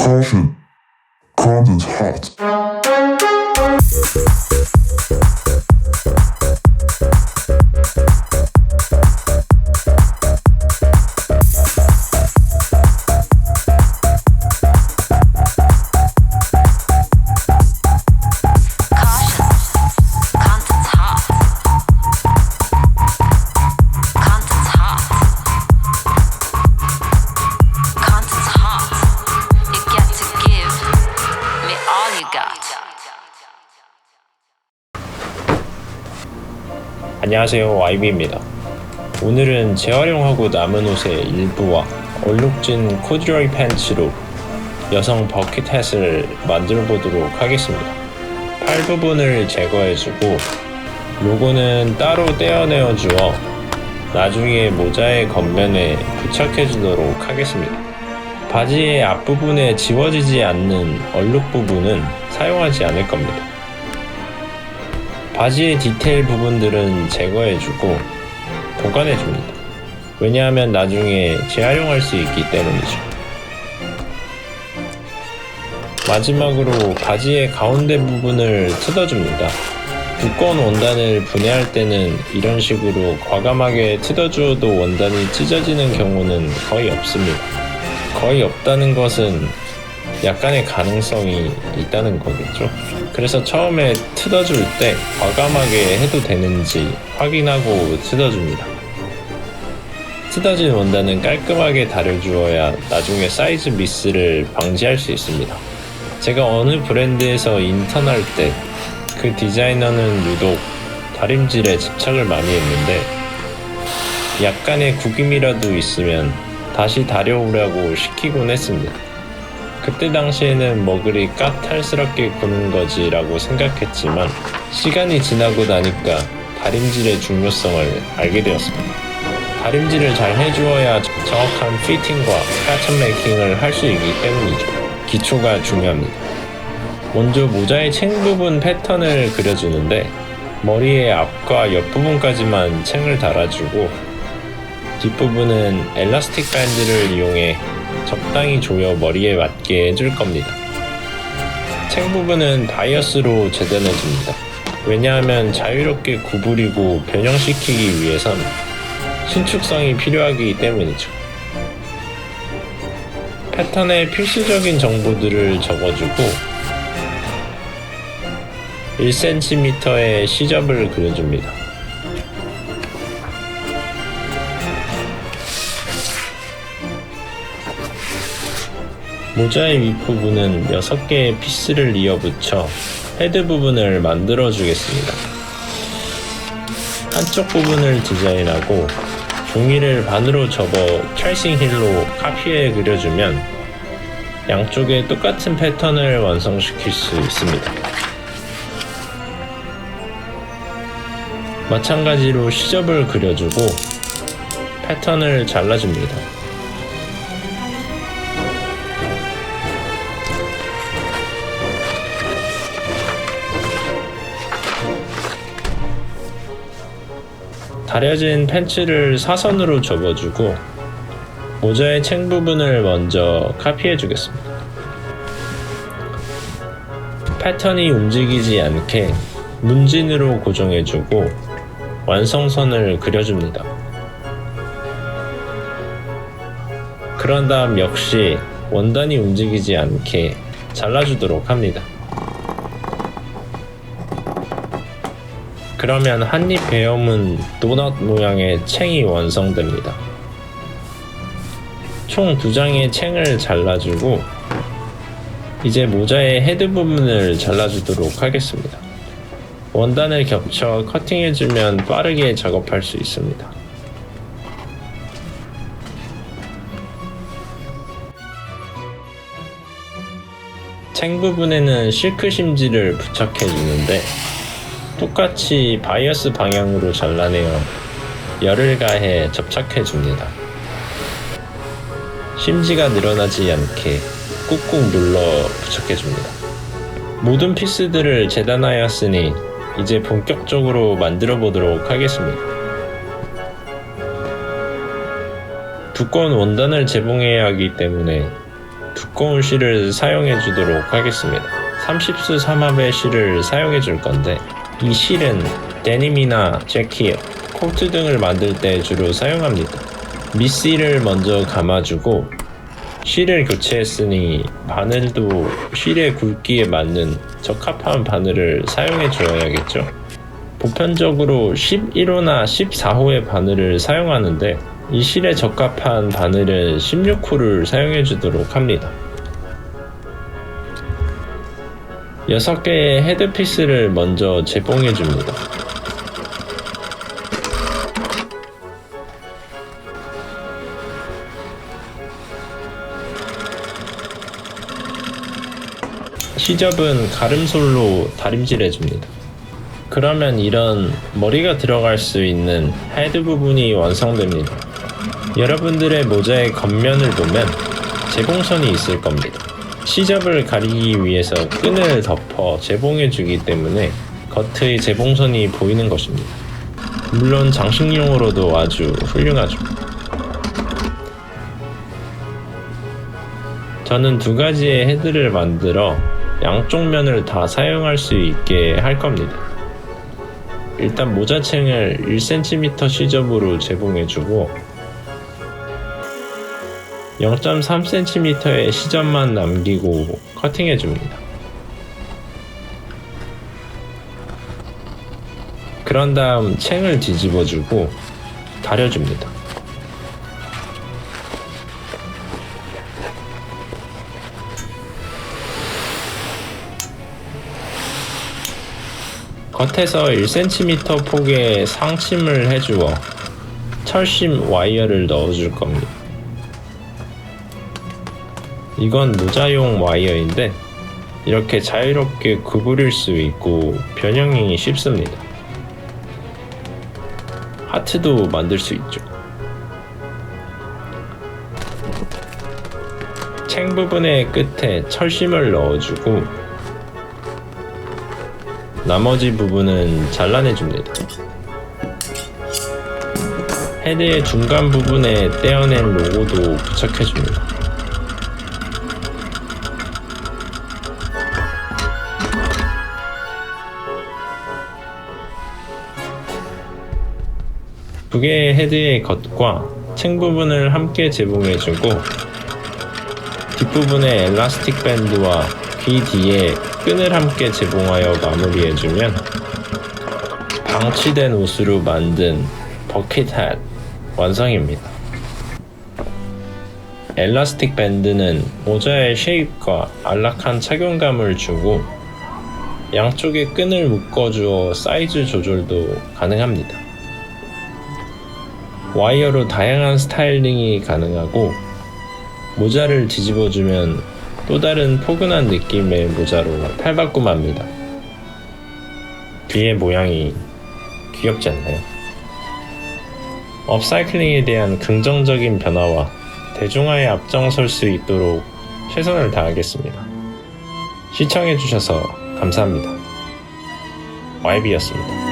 Caution. Content hot. 안녕하세요, YB입니다. 오늘은 재활용하고 남은 옷의 일부와 얼룩진 코듀로이 팬츠로 여성 버킷햇을 만들어 보도록 하겠습니다. 팔 부분을 제거해주고 로고는 따로 떼어내어 주어 나중에 모자의 겉면에 부착해 주도록 하겠습니다. 바지의 앞부분에 지워지지 않는 얼룩 부분은 사용하지 않을 겁니다. 바지의 디테일 부분들은 제거해주고 보관해줍니다. 왜냐하면 나중에 재활용할 수 있기 때문이죠. 마지막으로 바지의 가운데 부분을 뜯어줍니다. 두꺼운 원단을 분해할 때는 이런 식으로 과감하게 뜯어주어도 원단이 찢어지는 경우는 거의 없습니다. 거의 없다는 것은 약간의 가능성이 있다는 거겠죠. 그래서 처음에 뜯어줄 때 과감하게 해도 되는지 확인하고 뜯어줍니다. 뜯어진 원단은 깔끔하게 다려주어야 나중에 사이즈 미스를 방지할 수 있습니다. 제가 어느 브랜드에서 인턴할 때 그 디자이너는 유독 다림질에 집착을 많이 했는데 약간의 구김이라도 있으면 다시 다려오라고 시키곤 했습니다. 그때 당시에는 뭐 그리 까탈스럽게 구는 거지라고 생각했지만 시간이 지나고 나니까 다림질의 중요성을 알게 되었습니다. 다림질을 잘 해주어야 정확한 피팅과 패턴 메이킹을 할 수 있기 때문이죠. 기초가 중요합니다. 먼저 모자의 챙 부분 패턴을 그려주는데 머리의 앞과 옆부분까지만 챙을 달아주고 뒷부분은 엘라스틱 밴드를 이용해 적당히 조여 머리에 맞게 해줄 겁니다. 챙 부분은 바이어스로 재단해줍니다. 왜냐하면 자유롭게 구부리고 변형시키기 위해선 신축성이 필요하기 때문이죠. 패턴에 필수적인 정보들을 적어주고 1cm의 시접을 그려줍니다. 모자의 윗부분은 6개의 피스를 이어붙여 헤드 부분을 만들어 주겠습니다. 한쪽 부분을 디자인하고 종이를 반으로 접어 트레이싱 힐로 카피해 그려주면 양쪽에 똑같은 패턴을 완성시킬 수 있습니다. 마찬가지로 시접을 그려주고 패턴을 잘라줍니다. 다려진 팬츠를 사선으로 접어주고 모자의 챙 부분을 먼저 카피해 주겠습니다. 패턴이 움직이지 않게 문진으로 고정해주고 완성선을 그려줍니다. 그런 다음 역시 원단이 움직이지 않게 잘라주도록 합니다. 그러면 한입 베어문 도넛 모양의 챙이 완성됩니다. 총 2장의 챙을 잘라주고 이제 모자의 헤드 부분을 잘라주도록 하겠습니다. 원단을 겹쳐 커팅해주면 빠르게 작업할 수 있습니다. 챙 부분에는 실크 심지를 부착해주는데 똑같이 바이어스 방향으로 잘라내어 열을 가해 접착해줍니다. 심지가 늘어나지 않게 꾹꾹 눌러 부착해줍니다. 모든 피스들을 재단하였으니 이제 본격적으로 만들어 보도록 하겠습니다. 두꺼운 원단을 재봉해야 하기 때문에 두꺼운 실을 사용해 주도록 하겠습니다. 30수 삼합의 실을 사용해 줄 건데, 이 실은 데님이나 재킷, 코트 등을 만들 때 주로 사용합니다. 밑실을 먼저 감아주고 실을 교체했으니 바늘도 실의 굵기에 맞는 적합한 바늘을 사용해 주어야겠죠. 보편적으로 11호나 14호의 바늘을 사용하는데, 이 실에 적합한 바늘은 16호를 사용해 주도록 합니다. 6개의 헤드피스를 먼저 제봉해 줍니다. 시접은 가름솔로 다림질 해줍니다. 그러면 이런 머리가 들어갈 수 있는 헤드 부분이 완성됩니다. 여러분들의 모자의 겉면을 보면 재봉선이 있을 겁니다. 시접을 가리기 위해서 끈을 덮어 재봉해주기 때문에 겉의 재봉선이 보이는 것입니다. 물론 장식용으로도 아주 훌륭하죠. 저는 2가지의 헤드를 만들어 양쪽 면을 다 사용할 수 있게 할 겁니다. 일단 모자챙을 1cm 시접으로 재봉해주고 0.3cm의 시접만 남기고 커팅해줍니다. 그런 다음 챙을 뒤집어주고 다려줍니다. 겉에서 1cm 폭의 상침을 해주어 철심 와이어를 넣어줄 겁니다. 이건 모자용 와이어인데 이렇게 자유롭게 구부릴 수 있고 변형이 쉽습니다. 하트도 만들 수 있죠. 챙 부분의 끝에 철심을 넣어주고 나머지 부분은 잘라내줍니다. 헤드의 중간 부분에 떼어낸 로고도 부착해줍니다. 두 개의 헤드의 겉과 챙 부분을 함께 재봉해주고 뒷부분에 엘라스틱 밴드와 귀 뒤에 끈을 함께 제봉하여 마무리해주면 방치된 옷으로 만든 버킷햇 완성입니다. 엘라스틱 밴드는 모자의 쉐입과 안락한 착용감을 주고 양쪽에 끈을 묶어주어 사이즈 조절도 가능합니다. 와이어로 다양한 스타일링이 가능하고 모자를 뒤집어주면 또 다른 포근한 느낌의 모자로 탈바꿈합니다. 뒤의 모양이 귀엽지 않나요? 업사이클링에 대한 긍정적인 변화와 대중화에 앞장설 수 있도록 최선을 다하겠습니다. 시청해주셔서 감사합니다. YB였습니다.